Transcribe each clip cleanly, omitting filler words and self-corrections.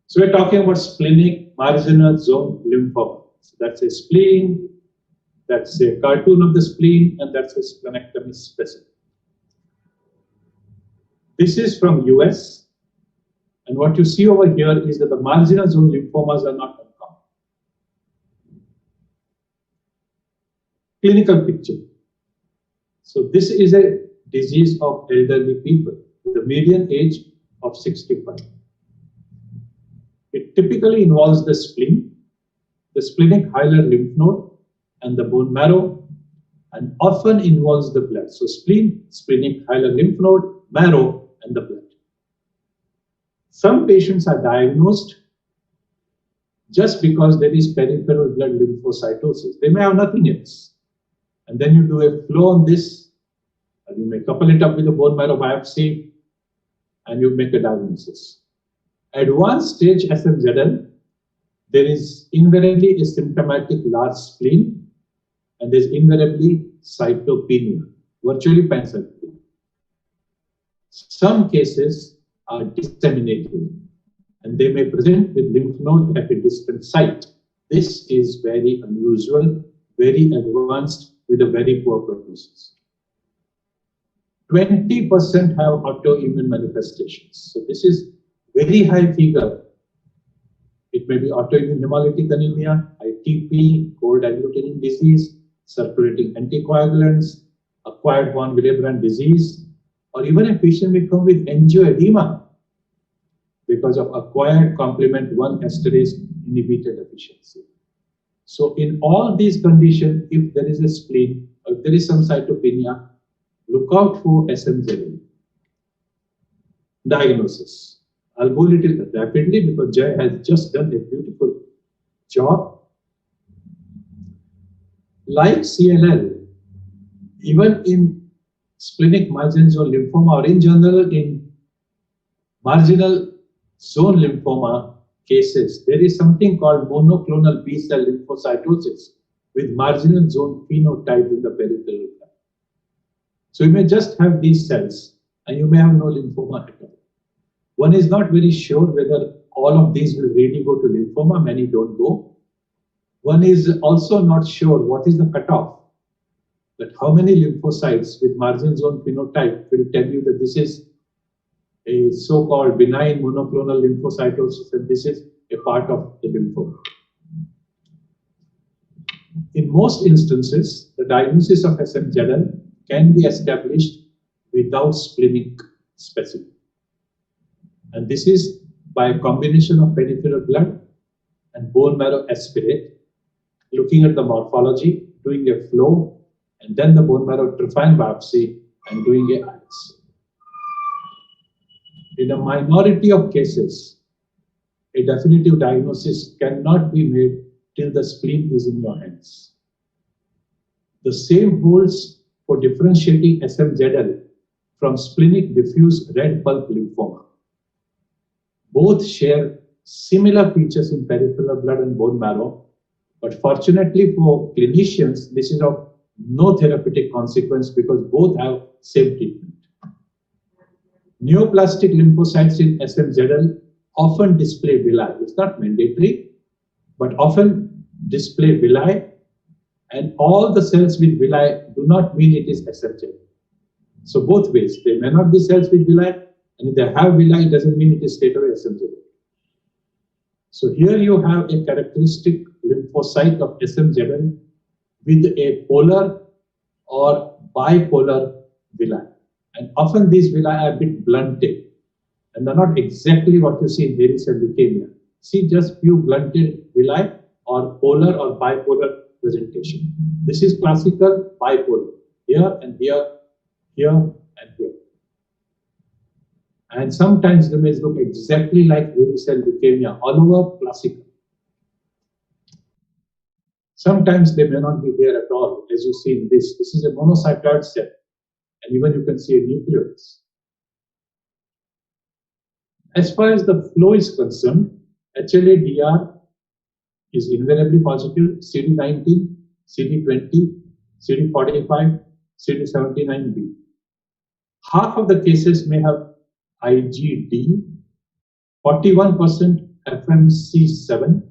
So we're talking about splenic marginal zone lymphoma. So that's a spleen, that's a cartoon of the spleen, and that's a splenectomy specimen. This is from US, and what you see over here is that the marginal zone lymphomas are not uncommon. Clinical picture. So this is a disease of elderly people with a median age of 65. It typically involves the spleen, the splenic hilar lymph node, and the bone marrow, and often involves the blood. So spleen, splenic hilar lymph node, marrow, and the blood. Some patients are diagnosed just because there is peripheral blood lymphocytosis. They may have nothing else. And then you do a flow on this, and you may couple it up with a bone marrow biopsy, and you make a diagnosis. Advanced stage SMZL, there is invariably a symptomatic large spleen, and there's invariably cytopenia, virtually pancytopenia. Some cases are disseminated, and they may present with lymph node at a distant site. This is very unusual, very advanced, with a very poor prognosis. 20% have autoimmune manifestations. So this is very high figure. It may be autoimmune hemolytic anemia, ITP, cold agglutinin disease, circulating anticoagulants, acquired von Willebrand disease, or even a patient may come with angioedema because of acquired complement 1 esterase inhibitor deficiency. So in all these conditions, if there is a spleen or if there is some cytopenia, look out for SMZL. Diagnosis. I'll go a little rapidly because Jay has just done a beautiful job. Like CLL, even in splenic marginal zone lymphoma, or in general in marginal zone lymphoma cases, there is something called monoclonal B-cell lymphocytosis with marginal zone phenotype in the peripheral blood. So you may just have these cells and you may have no lymphoma at all. One is not very sure whether all of these will really go to lymphoma, many don't go. One is also not sure what is the cutoff, that how many lymphocytes with marginal zone phenotype will tell you that this is a so-called benign monoclonal lymphocytosis and this is a part of the lymphoma. In most instances, the diagnosis of SMZL can be established without splenic specimen. And this is by a combination of peripheral blood and bone marrow aspirate, looking at the morphology, doing a flow, and then the bone marrow trephine biopsy and doing a ILS. In a minority of cases, a definitive diagnosis cannot be made till the spleen is in your hands. The same holds for differentiating SMZL from splenic diffuse red pulp lymphoma. Both share similar features in peripheral blood and bone marrow, but fortunately for clinicians, this is of no therapeutic consequence because both have same treatment. Neoplastic lymphocytes in SMZL often display villi. It's not mandatory, but often display villi, and all the cells with villi do not mean it is SMZL. So both ways, there may not be cells with villi, and if they have villi, it doesn't mean it is straight away SMZL. So here you have a characteristic lymphocyte of SMZL with a polar or bipolar villi. And often these villi are a bit blunted, and they're not exactly what you see in hairy cell leukemia. See just few blunted villi or polar or bipolar presentation. This is classical bipolar, here and here, here and here. And sometimes they may look exactly like hairy cell leukemia, all over classical. Sometimes they may not be there at all, as you see in this. This is a monocytoid cell, and even you can see a nucleus. As far as the flow is concerned, HLA-DR is invariably positive, CD19, CD20, CD45, CD79B. Half of the cases may have IgD, 41% FMC7,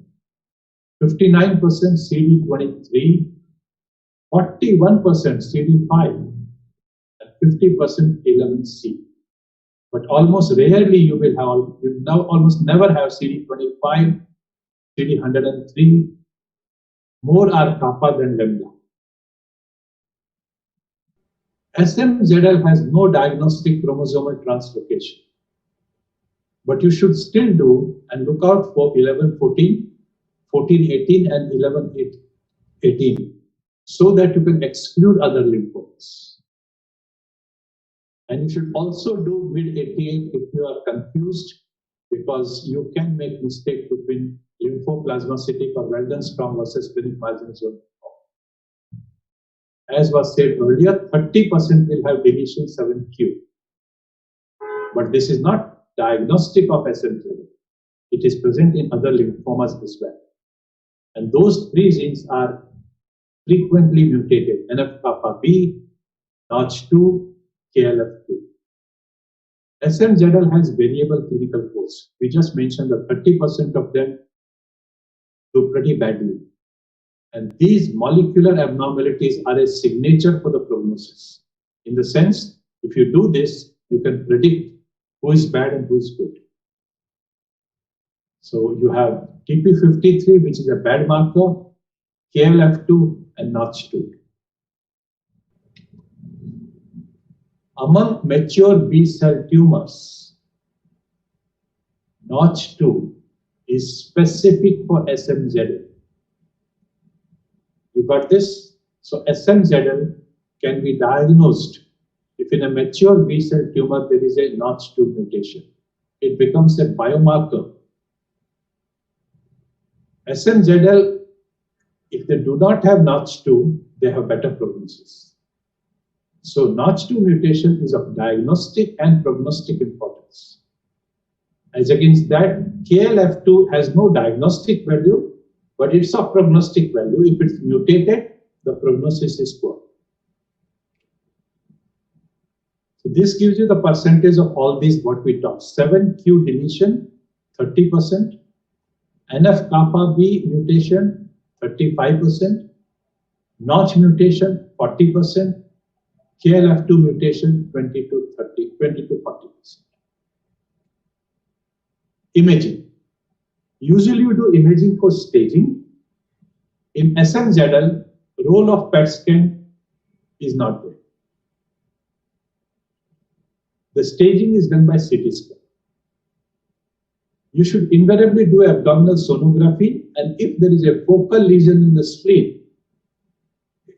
59% CD23, 41% CD5, and 50% 11C. But almost rarely you now almost never have CD25, CD103. More are kappa than lambda. SMZL has no diagnostic chromosomal translocation. But you should still do and look out for 11-14, 14-18, and 11-18 so that you can exclude other lymphomas. And you should also do mid-88 if you are confused, because you can make mistake between lymphoplasmacytic or Waldenstrom versus splenic marginal zone. As was said earlier, 30% will have deletion 7q. But this is not diagnostic of SMZL. It is present in other lymphomas as well. And those three genes are frequently mutated: NF-kappa B, Notch2, KLF2. SMZL has variable clinical course. We just mentioned that 30% of them do pretty badly. And these molecular abnormalities are a signature for the prognosis. In the sense, if you do this, you can predict who is bad and who is good. So you have TP53, which is a bad marker, KLF2, and Notch2. Among mature B-cell tumors, Notch2 is specific for SMZL. You got this? So SMZL can be diagnosed if in a mature B-cell tumor there is a Notch2 mutation. It becomes a biomarker. SMZL, if they do not have Notch2, they have better prognosis. So Notch2 mutation is of diagnostic and prognostic importance. As against that, KLF2 has no diagnostic value, but it's of prognostic value. If it's mutated, the prognosis is poor. So this gives you the percentage of all these what we talked. 7q deletion, 30%. NF-kappa B mutation, 35%. Notch mutation, 40%. KLF2 mutation, 20 to 40%. Imaging. Usually you do imaging for staging. In SMZL, role of PET scan is not there. The staging is done by CT scan. You should invariably do abdominal sonography, and if there is a focal lesion in the spleen,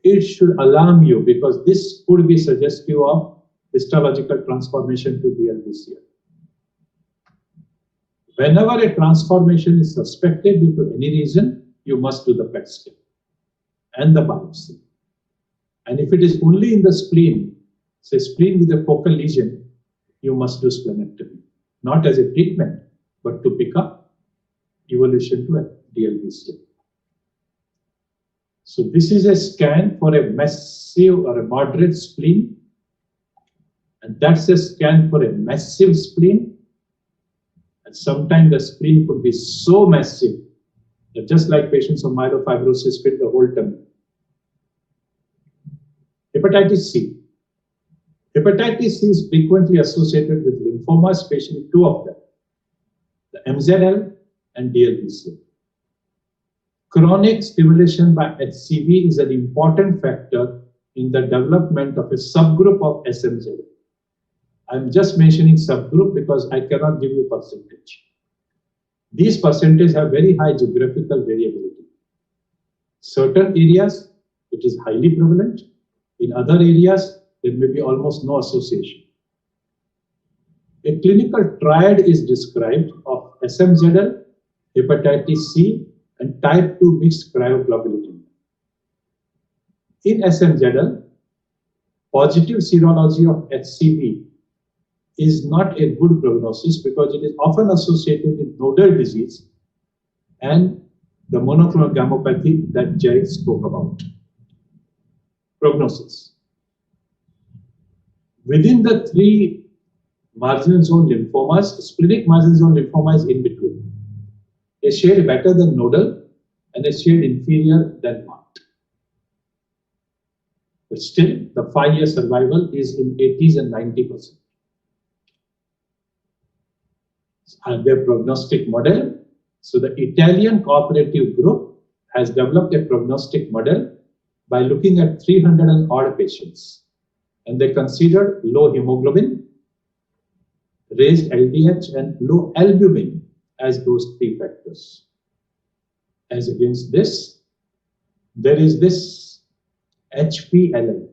it should alarm you, because this could be suggestive of histological transformation to DLBCL. Whenever a transformation is suspected due to any reason, you must do the PET scan and the biopsy. And if it is only in the spleen, say spleen with a focal lesion, you must do splenectomy, not as a treatment, but to pick up evolution to a DLBCL. So this is a scan for a massive or a moderate spleen, and that's a scan for a massive spleen. And sometimes the spleen could be so massive that just like patients of myelofibrosis fill the whole tummy. Hepatitis C. Hepatitis C is frequently associated with lymphoma, especially two of them, the MZL and DLBCL. Chronic stimulation by HCV is an important factor in the development of a subgroup of SMZL. I'm just mentioning subgroup because I cannot give you percentage. These percentages have very high geographical variability. Certain areas, it is highly prevalent. In other areas, there may be almost no association. A clinical triad is described of SMZL, hepatitis C, and type 2 mixed cryoglobulinemia. In SMZL, positive serology of HCV is not a good prognosis because it is often associated with nodal disease and the monoclonal gammopathy that Jay spoke about. Prognosis. Within the three marginal zone lymphomas, splenic marginal zone lymphoma is in between. a shade better than nodal and a shade inferior than marked. But still, the 5-year survival is in 80s and 90%. And their prognostic model. So the Italian cooperative group has developed a prognostic model by looking at 300 and odd patients. And they considered low hemoglobin, raised LDH, and low albumin as those 3 factors. As against this, there is this HPLL.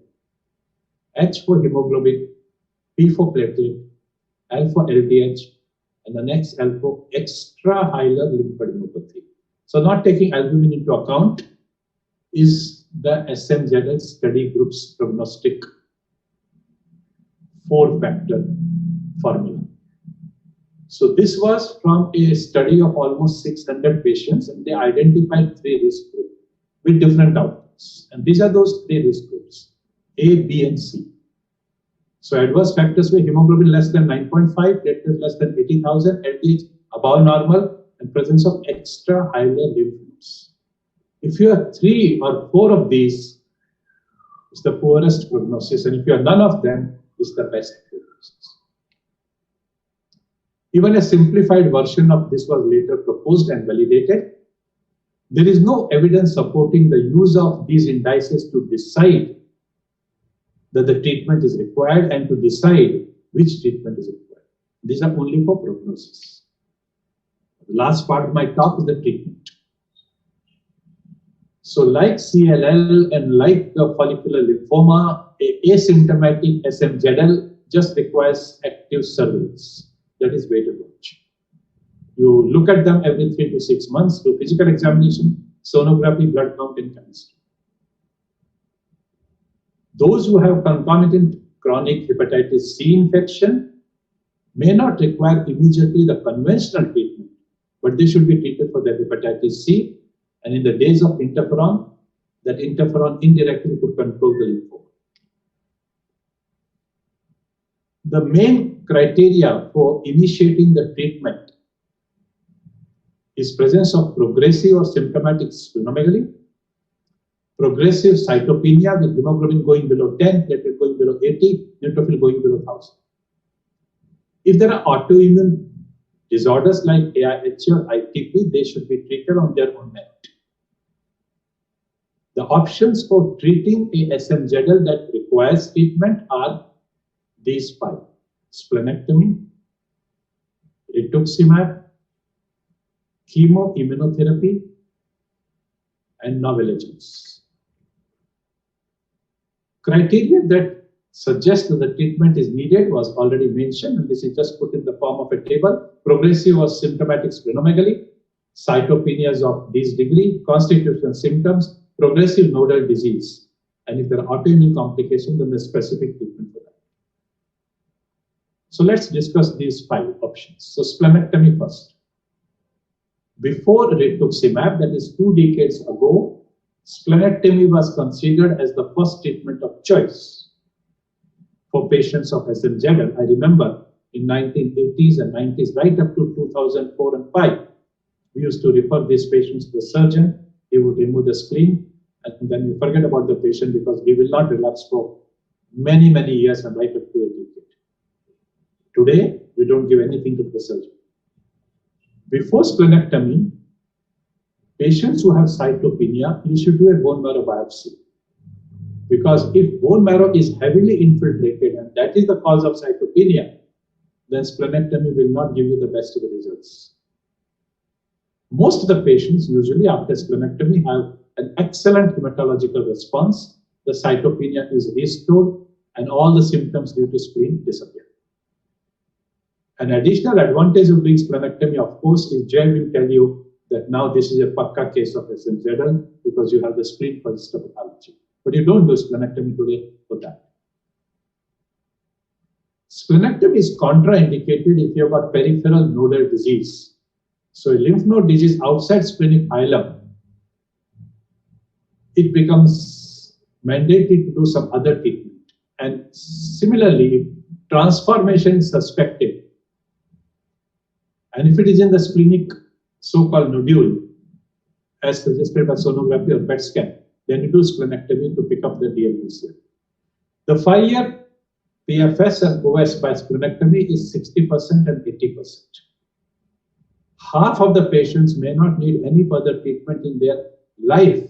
H for hemoglobin, P for platelet, L for LDH, and the next L for extrahilar lymphadenopathy. So not taking albumin into account is the SMZL study group's prognostic 4-factor formula. So this was from a study of almost 600 patients, and they identified 3 risk groups with different outcomes. And these are those 3 risk groups, A, B, and C. So adverse factors were hemoglobin less than 9.5, platelet less than 80,000, LDH above normal, and presence of extrahilar lymph nodes. If you have 3 or 4 of these, it's the poorest prognosis, and if you have none of them, it's the best prognosis. Even a simplified version of this was later proposed and validated. There is no evidence supporting the use of these indices to decide that the treatment is required and to decide which treatment is required. These are only for prognosis. The last part of my talk is the treatment. So like CLL and like the follicular lymphoma, asymptomatic SMZL just requires active surveillance. That is way to watch. You look at them every 3 to 6 months, do physical examination, sonography, blood count, and chemistry. Those who have concomitant chronic hepatitis C infection may not require immediately the conventional treatment, but they should be treated for their hepatitis C. And in the days of interferon, that interferon indirectly could control the lymphoma. The main criteria for initiating the treatment is presence of progressive or symptomatic splenomegaly, progressive cytopenia with hemoglobin going below 10, platelet going below 80, neutrophil going below 1000. If there are autoimmune disorders like AIH or ITP, they should be treated on their own merit. The options for treating a SMZL that requires treatment are these 5: splenectomy, rituximab, chemoimmunotherapy, and novel agents. Criteria that suggest that the treatment is needed was already mentioned, and this is just put in the form of a table. Progressive or symptomatic splenomegaly, cytopenias of this degree, constitutional symptoms, progressive nodal disease, and if there are autoimmune complications, then the specific treatment for that. So let's discuss these 5 options. So splenectomy first. Before rituximab, that is 2 decades ago, splenectomy was considered as the first treatment of choice for patients of SMZL. I remember in 1980s and 90s, right up to 2004 and 5, we used to refer these patients to the surgeon. He would remove the spleen, and then we forget about the patient because he will not relapse for many, many years and right up to a decade. Today, we don't give anything to the surgeon. Before splenectomy, patients who have cytopenia, you should do a bone marrow biopsy. Because if bone marrow is heavily infiltrated and that is the cause of cytopenia, then splenectomy will not give you the best of the results. Most of the patients usually after splenectomy have an excellent hematological response. The cytopenia is restored and all the symptoms due to spleen disappear. An additional advantage of doing splenectomy, of course, is Jay will tell you that now this is a pakka case of SMZL because you have the spleen for histopathology. But you don't do splenectomy today for that. Splenectomy is contraindicated if you have got peripheral nodal disease. So a lymph node disease outside splenic hilum, it becomes mandatory to do some other treatment. And similarly, if transformation is suspected, and if it is in the splenic so-called nodule, as suggested by sonography or PET scan, then you do splenectomy to pick up the DLBCL. The 5-year PFS and OS by splenectomy is 60% and 80%. Half of the patients may not need any further treatment in their life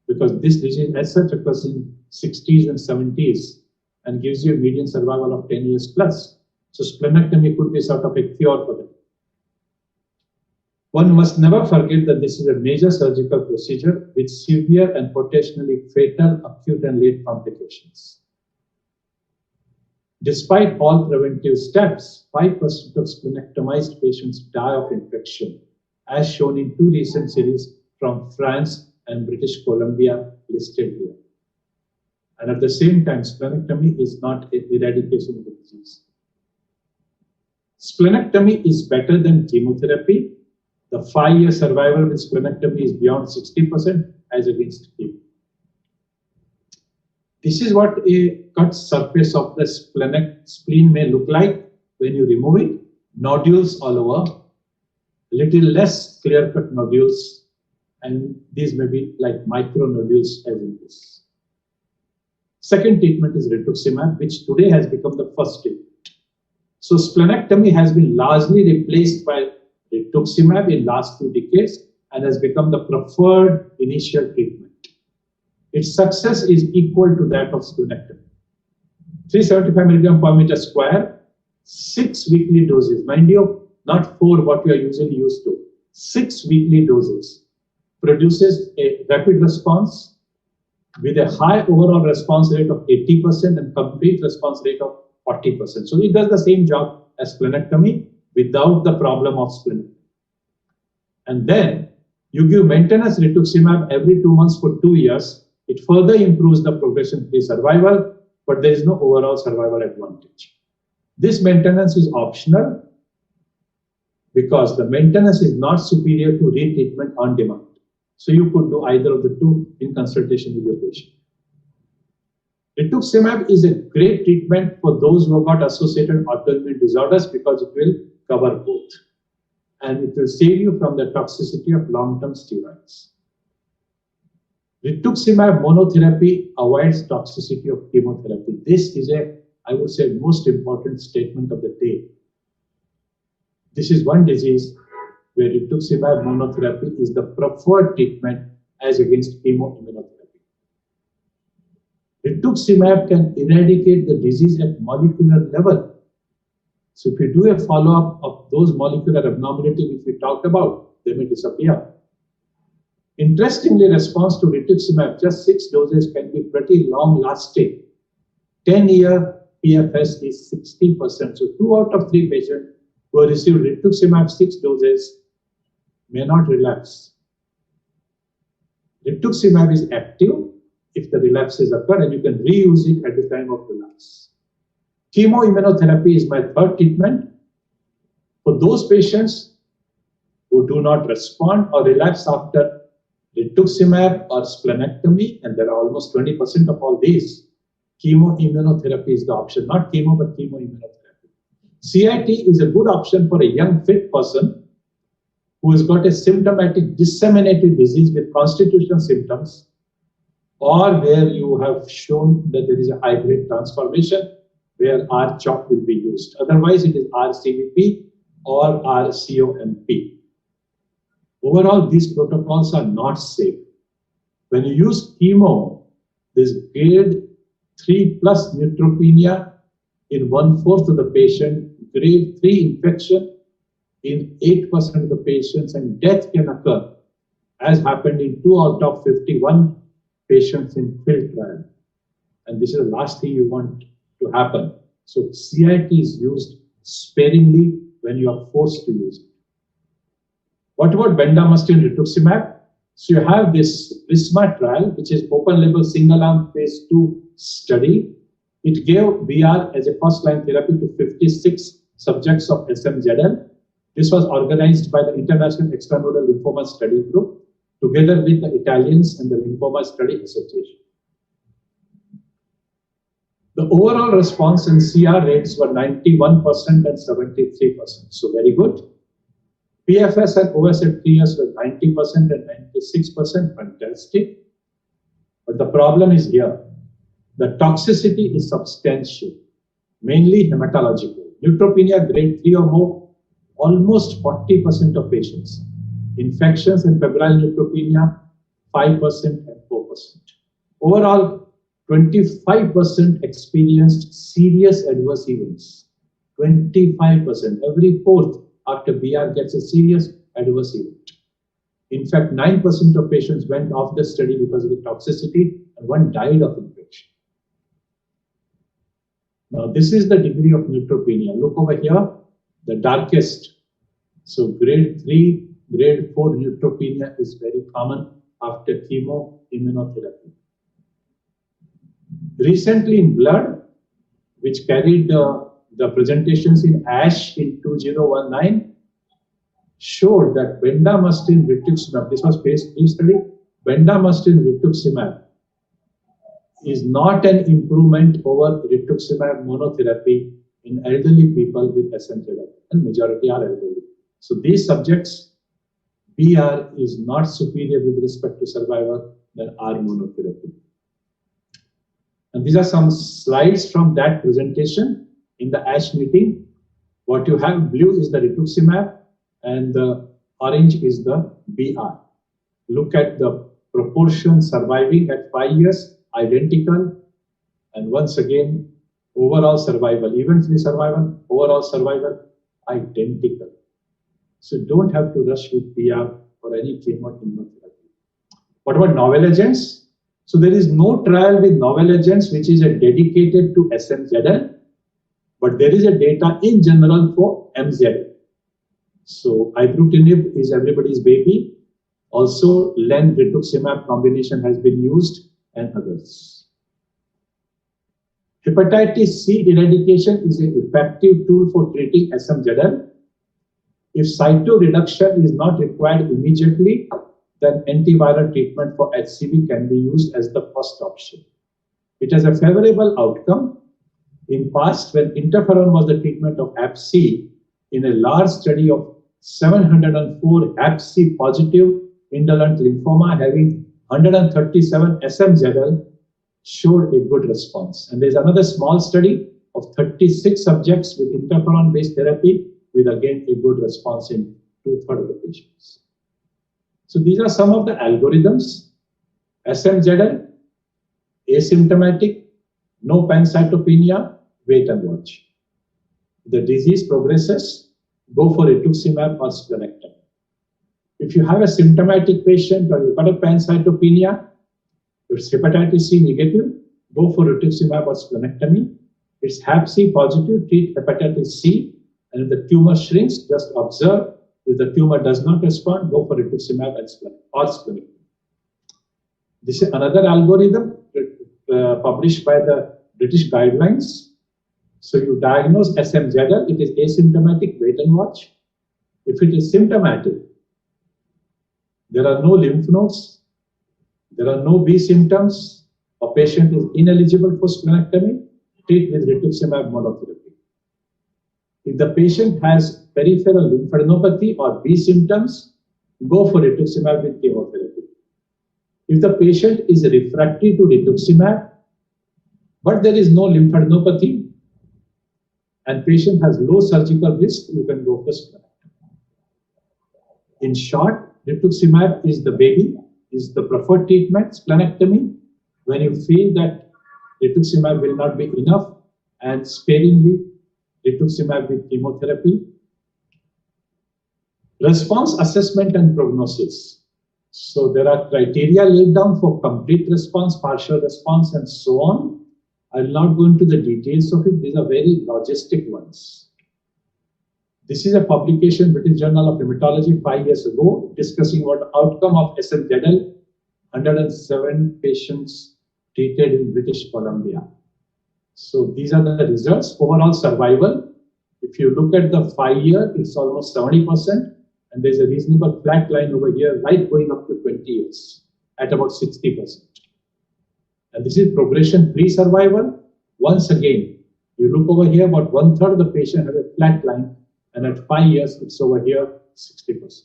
because this disease as such occurs in 60s and 70s and gives you a median survival of 10 years plus. So splenectomy could be sort of a cure for them. One must never forget that this is a major surgical procedure with severe and potentially fatal acute and late complications. Despite all preventive steps, 5% of splenectomized patients die of infection, as shown in 2 recent series from France and British Columbia listed here. And at the same time, splenectomy is not an eradication of the disease. Splenectomy is better than chemotherapy. The 5-year survival with splenectomy is beyond 60% as against chemo. This is what a cut surface of the spleen may look like when you remove it. Nodules all over, little less clear-cut nodules, and these may be like micronodules as in this. Second treatment is rituximab, which today has become the first treatment. So splenectomy has been largely replaced by rituximab in last 2 decades and has become the preferred initial treatment. Its success is equal to that of splenectomy. 375 milligram per meter square, 6 weekly doses. Mind you, not 4 what you are usually used to. 6 weekly doses produces a rapid response with a high overall response rate of 80% and complete response rate of 40%. So it does the same job as splenectomy without the problem of splenectomy. And then you give maintenance rituximab every 2 months for 2 years. It further improves the progression-free survival, but there is no overall survival advantage. This maintenance is optional because the maintenance is not superior to retreatment on demand. So you could do either of the 2 in consultation with your patient. Rituximab is a great treatment for those who have got associated autoimmune disorders because it will cover both. And it will save you from the toxicity of long-term steroids. Rituximab monotherapy avoids toxicity of chemotherapy. This is I would say, most important statement of the day. This is one disease where rituximab monotherapy is the preferred treatment as against chemoimmunotherapy. Rituximab can eradicate the disease at molecular level. So if you do a follow-up of those molecular abnormalities which we talked about, they may disappear. Interestingly, response to rituximab, just 6 doses can be pretty long-lasting. 10-year PFS is 60%. So 2 out of 3 patients who have received rituximab 6 doses may not relapse. Rituximab is active if the relapses occur, and you can reuse it at the time of relapse. Chemoimmunotherapy is my 3rd treatment. For those patients who do not respond or relapse after rituximab or splenectomy, and there are almost 20% of all these, chemoimmunotherapy is the option, not chemo, but chemoimmunotherapy. CIT is a good option for a young, fit person who has got a symptomatic disseminated disease with constitutional symptoms, or where you have shown that there is a high-grade transformation where R-CHOP will be used. Otherwise, it is RCVP or RCOMP. Overall, these protocols are not safe. When you use chemo, there's grade 3+ neutropenia in 1/4 of the patient, grade 3 infection in 8% of the patients, and death can occur, as happened in 2 out of 51 patients in field trial. And this is the last thing you want to happen. So CIT is used sparingly when you are forced to use it. What about bendamustine rituximab? So you have this PRISMA trial, which is open-label single-arm phase 2 study. It gave BR as a first-line therapy to 56 subjects of SMZL. This was organized by the International Extranodal Lymphoma Study Group, together with the Italians and the Lymphoma Study Association. The overall response and CR rates were 91% and 73%, so very good. PFS and OS at 3 years were 90% and 96%, fantastic. But the problem is here. The toxicity is substantial, mainly hematological. Neutropenia grade 3 or more, almost 40% of patients. Infections and febrile neutropenia, 5% and 4%. Overall, 25% experienced serious adverse events. 25%. Every fourth after BR gets a serious adverse event. In fact, 9% of patients went off the study because of the toxicity, and one died of infection. Now, this is the degree of neutropenia. Look over here, the darkest. So grade 3, grade 4 neutropenia is very common after chemo immunotherapy. Recently in Blood, which carried the presentations in ASH in 2019, showed that bendamustine rituximab, this was phase 3 study, bendamustine rituximab is not an improvement over rituximab monotherapy in elderly people with SMZL, and majority are elderly. So these subjects, BR is not superior with respect to survival than R monotherapy. And these are some slides from that presentation in the ASH meeting. What you have blue is the rituximab and the orange is the BR. Look at the proportion surviving at 5 years, identical. And once again, overall survival, event-free survival, overall survival, identical. So don't have to rush with PR or any chemotherapy. What about novel agents? So there is no trial with novel agents which is dedicated to SMZL, but there is a data in general for MZL. So ibrutinib is everybody's baby. Also, len rituximab combination has been used and others. Hepatitis C eradication is an effective tool for treating SMZL. If cytoreduction is not required immediately, then antiviral treatment for HCV can be used as the first option. It has a favorable outcome. In past, when interferon was the treatment of Hep C, in a large study of 704 Hep C positive indolent lymphoma having 137 SMZL showed a good response. And there's another small study of 36 subjects with interferon-based therapy with again a good response in 2/3 of the patients. So these are some of the algorithms. SMZL, asymptomatic, no pancytopenia, wait and watch. The disease progresses, go for rituximab or splenectomy. If you have a symptomatic patient or you've got a pancytopenia, it's hepatitis C negative, go for rituximab or splenectomy. It's Hep C positive, treat hepatitis C, and if the tumor shrinks, just observe. If the tumor does not respond, go for rituximab or splenectomy. This is another algorithm published by the British guidelines. So you diagnose SMZL, it is asymptomatic, wait and watch. If it is symptomatic, there are no lymph nodes, there are no B symptoms, a patient is ineligible for splenectomy, treat with rituximab monotherapy. If the patient has peripheral lymphadenopathy or B symptoms, go for rituximab with chemotherapy. If the patient is refractory to rituximab, but there is no lymphadenopathy, and patient has low surgical risk, you can go for splenectomy. In short, rituximab is the baby, is the preferred treatment. Splenectomy, when you feel that rituximab will not be enough, and sparingly rituximab with chemotherapy. Response assessment and prognosis. So there are criteria laid down for complete response, partial response, and so on. I'll not go into the details of it. These are very logistic ones. This is a publication, British Journal of Hematology, 5 years ago, discussing what outcome of SMZL, 107 patients treated in British Columbia. So these are the results. Overall survival, if you look at the 5-year, it's almost 70%, and there's a reasonable flat line over here, right going up to 20 years at about 60%. And this is progression-free survival. Once again, you look over here, about 1/3 of the patient have a flat line, and at 5 years, it's over here 60%.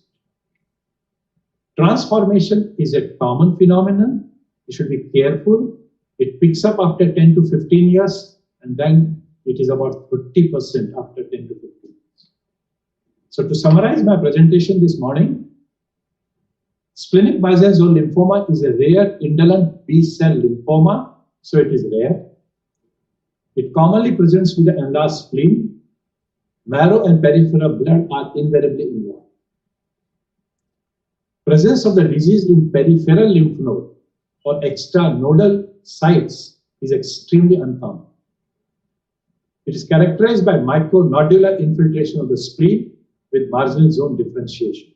Transformation is a common phenomenon. You should be careful. It picks up after 10 to 15 years, and then it is about 30% after 10 to 15 years. So to summarize my presentation this morning, splenic basal zone lymphoma is a rare indolent B-cell lymphoma, so it is rare. It commonly presents with an enlarged spleen. Marrow and peripheral blood are invariably involved. Presence of the disease in peripheral lymph node or extranodal sites is extremely uncommon. It is characterized by micronodular infiltration of the spleen with marginal zone differentiation.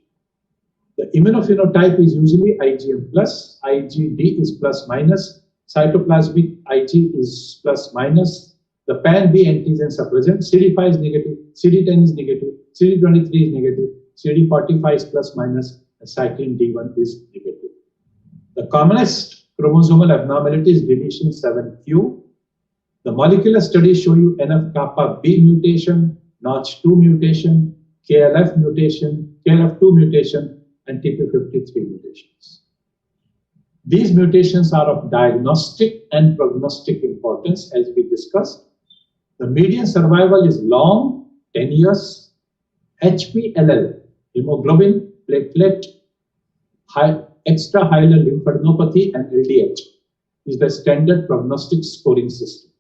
The immunophenotype is usually IgM plus, IgD is plus minus, cytoplasmic Ig is plus minus, the pan-B antigens are present, CD5 is negative, CD10 is negative, CD23 is negative, CD45 is plus minus, and cyclin D1 is negative. The commonest chromosomal abnormality is deletion 7q. The molecular studies show you NF-kappa B mutation, Notch2 mutation, KLF mutation, KLF2 mutation, and TP53 mutations. These mutations are of diagnostic and prognostic importance, as we discussed. The median survival is long, 10 years. HPLL, hemoglobin, platelet, extrahilar lymphadenopathy, and LDH is the standard prognostic scoring system.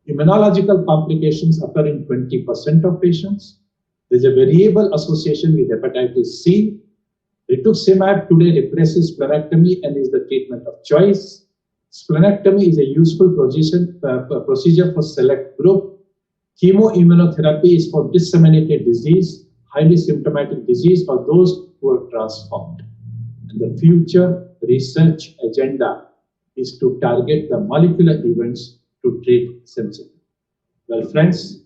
Immunological complications occur in 20% of patients. There is a variable association with hepatitis C. Rituximab today replaces splenectomy and is the treatment of choice. Splenectomy is a useful procedure for select group. Chemoimmunotherapy is for disseminated disease, highly symptomatic disease, or those who are transformed. And the future research agenda is to target the molecular events to treat symptoms. Well, friends,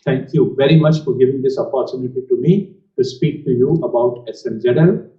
thank you very much for giving this opportunity to me to speak to you about SMZL.